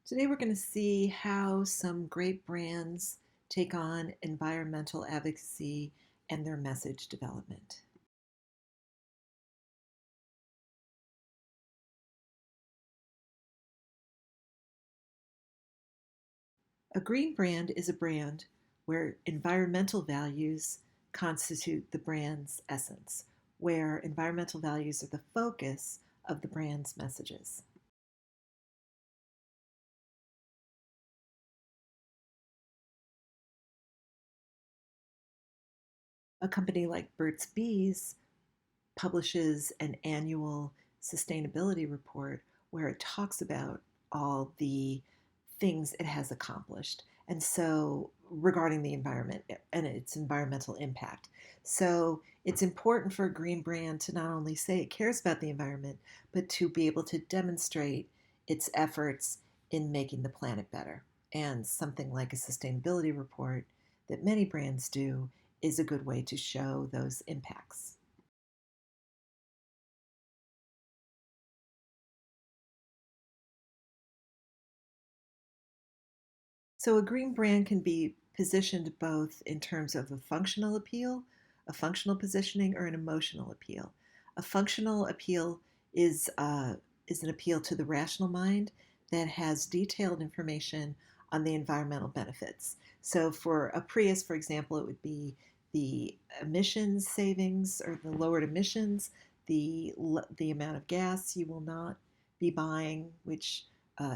Today we're going to see how some great brands take on environmental advocacy and their message development. A green brand is a brand where environmental values constitute the brand's essence, where environmental values are the focus of the brand's messages. A company like Burt's Bees publishes an annual sustainability report where it talks about all the things it has accomplished. And so, regarding the environment and its environmental impact. So, it's important for a green brand to not only say it cares about the environment, but to be able to demonstrate its efforts in making the planet better. And something like a sustainability report that many brands do is a good way to show those impacts. So a green brand can be positioned both in terms of a functional appeal, a functional positioning, or an emotional appeal. A functional appeal is is an appeal to the rational mind that has detailed information on the environmental benefits. So for a Prius, for example, it would be the emissions savings or the lowered emissions, the amount of gas you will not be buying, which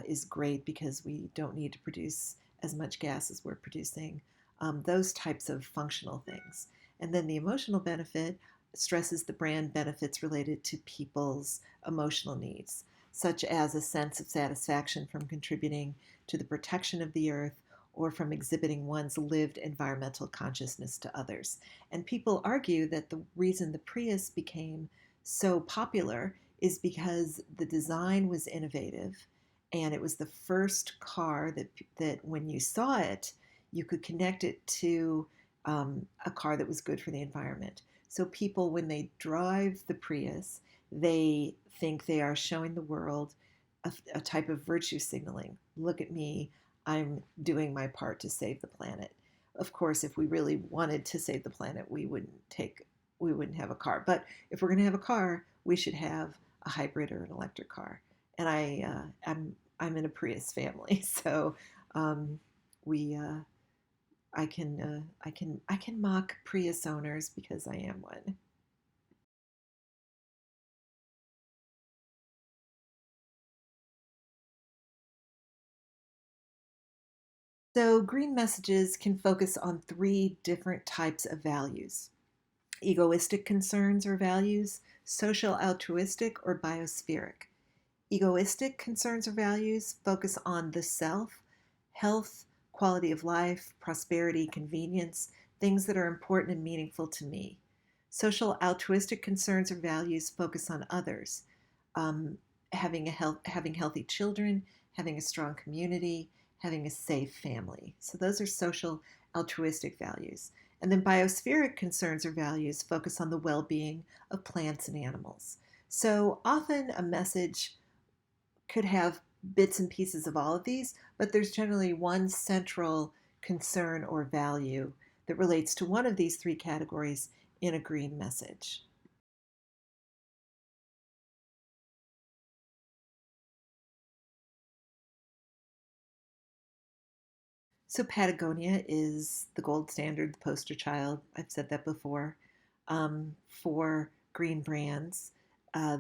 is great because we don't need to produce as much gas as we're producing, those types of functional things. And then the emotional benefit stresses the brand benefits related to people's emotional needs, such as a sense of satisfaction from contributing to the protection of the earth or from exhibiting one's lived environmental consciousness to others. And people argue that the reason the Prius became so popular is because the design was innovative and it was the first car that when you saw it, you could connect it to a car that was good for the environment. So people, when they drive the Prius, they think they are showing the world a type of virtue signaling. Look at me, I'm doing my part to save the planet. Of course, if we really wanted to save the planet, we wouldn't have a car. But if we're going to have a car, we should have a hybrid or an electric car. And I'm in a Prius family, so um, we I can mock Prius owners because I am one. So green messages can focus on three different types of values: egoistic concerns or values, social altruistic, or biospheric. Egoistic concerns or values focus on the self, health, quality of life, prosperity, convenience, things that are important and meaningful to me. Social altruistic concerns or values focus on others, um, having healthy children, having a strong community, having a safe family. So those are social altruistic values. And then biospheric concerns or values focus on the well-being of plants and animals. So often a message could have bits and pieces of all of these, but there's generally one central concern or value that relates to one of these three categories in a green message. So Patagonia is the gold standard, the poster child. I've said that before, for green brands.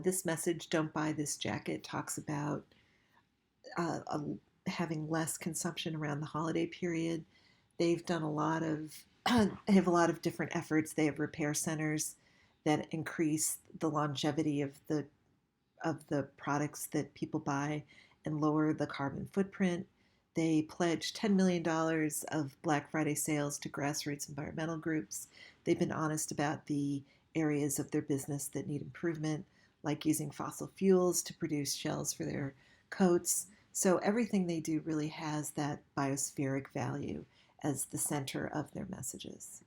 This message, "Don't buy this jacket," talks about uh, having less consumption around the holiday period. They've done a lot of they have a lot of different efforts. They have repair centers that increase the longevity of the products that people buy and lower the carbon footprint. They pledged $10 million of Black Friday sales to grassroots environmental groups. They've been honest about the areas of their business that need improvement, like using fossil fuels to produce shells for their coats. So everything they do really has that biospheric value as the center of their messages.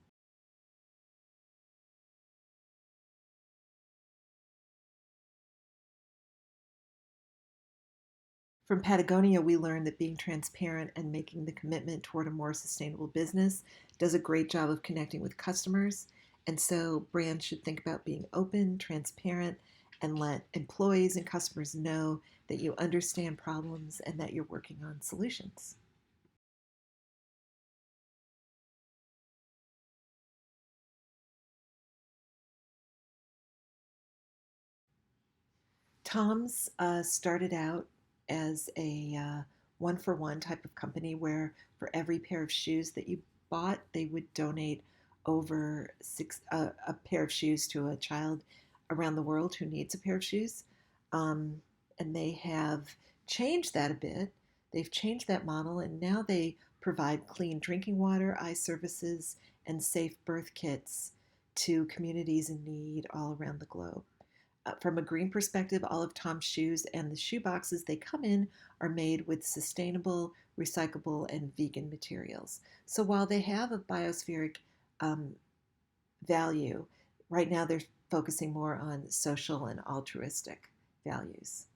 From Patagonia, we learned that being transparent and making the commitment toward a more sustainable business does a great job of connecting with customers. And so brands should think about being open, transparent, and let employees and customers know that you understand problems and that you're working on solutions. Tom's started out as a one for one type of company where for every pair of shoes that you bought, they would donate over a pair of shoes to a child around the world who needs a pair of shoes. Um, and they have changed that a bit. They've changed that model, and now they provide clean drinking water, eye services, and safe birth kits to communities in need all around the globe. From a green perspective, all of Tom's shoes and the shoe boxes they come in are made with sustainable, recyclable, and vegan materials. So while they have a biospheric um, value, right now they're focusing more on social and altruistic values.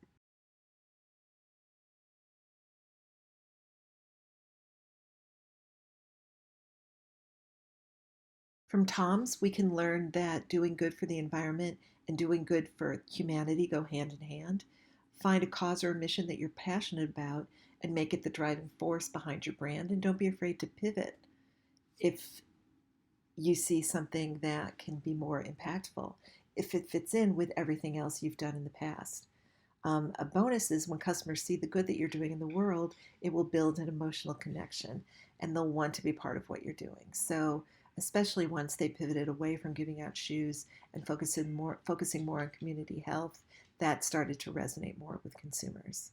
From Tom's, we can learn that doing good for the environment and doing good for humanity go hand in hand. Find a cause or a mission that you're passionate about and make it the driving force behind your brand, and don't be afraid to pivot if you see something that can be more impactful, if it fits in with everything else you've done in the past. A bonus is when customers see the good that you're doing in the world, it will build an emotional connection and they'll want to be part of what you're doing. So, especially once they pivoted away from giving out shoes and focusing more on community health, that started to resonate more with consumers.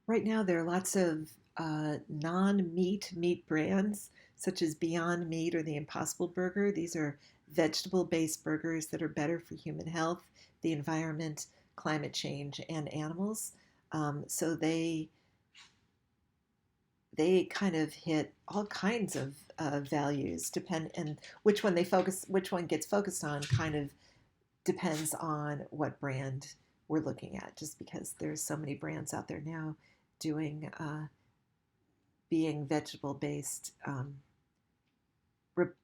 Right now, there are lots of non-meat meat brands, such as Beyond Meat or the Impossible Burger. These are vegetable-based burgers that are better for human health, the environment, climate change, and animals. So they kind of hit all kinds of values. Depend and which one gets focused on, kind of depends on what brand we're looking at. Just because there's so many brands out there now doing being vegetable based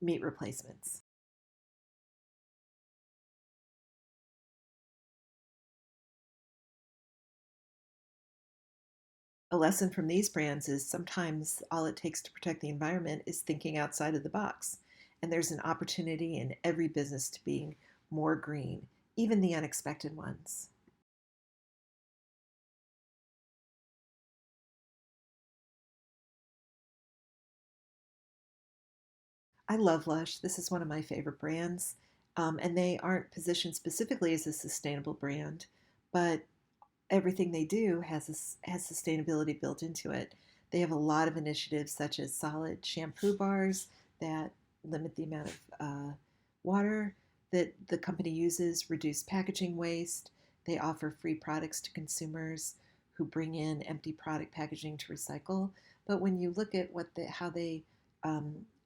meat replacements. A lesson from these brands is sometimes all it takes to protect the environment is thinking outside of the box. And there's an opportunity in every business to being more green, even the unexpected ones. I love Lush. This is one of my favorite brands. And they aren't positioned specifically as a sustainable brand, but everything they do has sustainability built into it. They have a lot of initiatives such as solid shampoo bars that limit the amount of water that the company uses, reduce packaging waste. They offer free products to consumers who bring in empty product packaging to recycle. But when you look at how they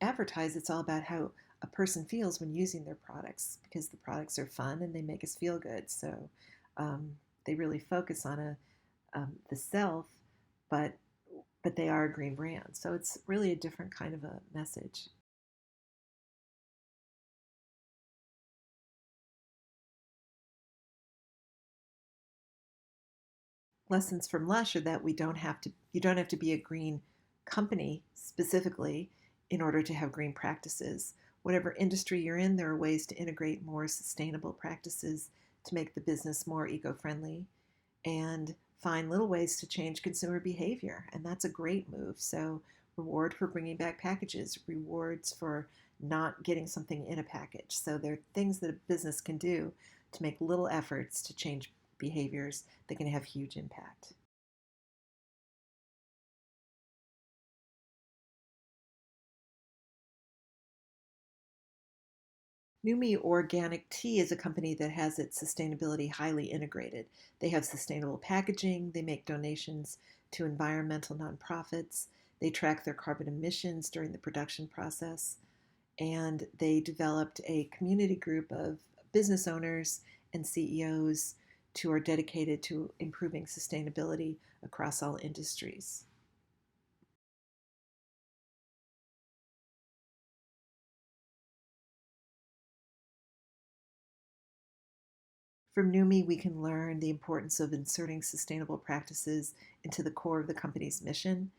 advertise, it's all about how a person feels when using their products because the products are fun and they make us feel good. So um, they really focus on the self, but they are a green brand. So it's really a different kind of a message. Lessons from Lush are that we don't have to you don't have to be a green company specifically in order to have green practices. Whatever industry you're in, there are ways to integrate more sustainable practices to make the business more eco-friendly and find little ways to change consumer behavior. And that's a great move. So, reward for bringing back packages, rewards for not getting something in a package. So, there are things that a business can do to make little efforts to change behaviors that can have huge impact. Numi Organic Tea is a company that has its sustainability highly integrated. They have sustainable packaging, they make donations to environmental nonprofits, they track their carbon emissions during the production process, and they developed a community group of business owners and CEOs who are dedicated to improving sustainability across all industries. From NUMMI, we can learn the importance of inserting sustainable practices into the core of the company's mission.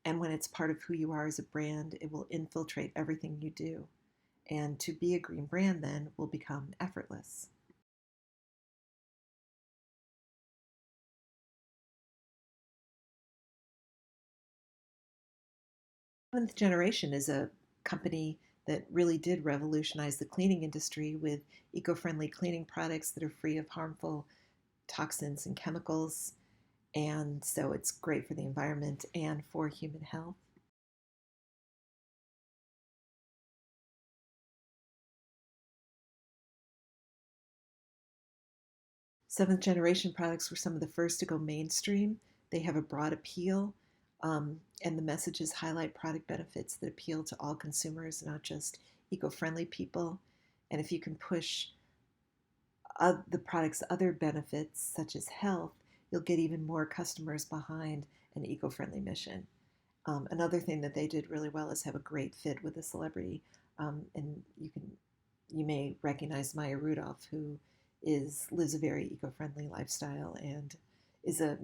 And when it's part of who you are as a brand, it will infiltrate everything you do. And to be a green brand then will become effortless. Seventh Generation is a company that really did revolutionize the cleaning industry with eco-friendly cleaning products that are free of harmful toxins and chemicals. And so it's great for the environment and for human health. Seventh Generation products were some of the first to go mainstream. They have a broad appeal, and the messages highlight product benefits that appeal to all consumers, not just eco friendly people. And if you can push the product's other benefits, such as health, you'll get even more customers behind an eco friendly mission. Another thing that they did really well is have a great fit with a celebrity, and you may recognize Maya Rudolph, who lives a very eco-friendly lifestyle and is a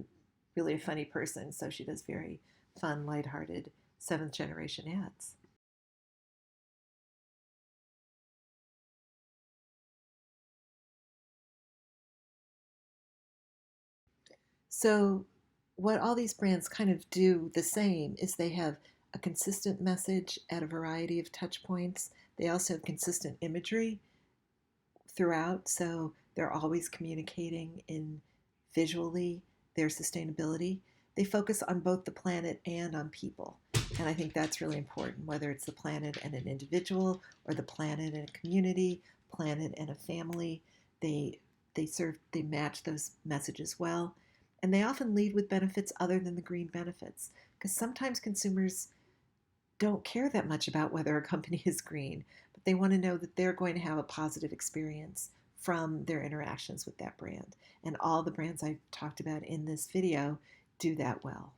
really a funny person. So she does very fun, lighthearted seventh generation ads. So what all these brands kind of do the same is they have a consistent message at a variety of touch points. They also have consistent imagery throughout, so they're always communicating in visually their sustainability. They focus on both the planet and on people. And I think that's really important, whether it's the planet and an individual or the planet and a community, planet and a family. They they match those messages well. And they often lead with benefits other than the green benefits. Because sometimes consumers don't care that much about whether a company is green, but they want to know that they're going to have a positive experience from their interactions with that brand. And all the brands I've talked about in this video do that well.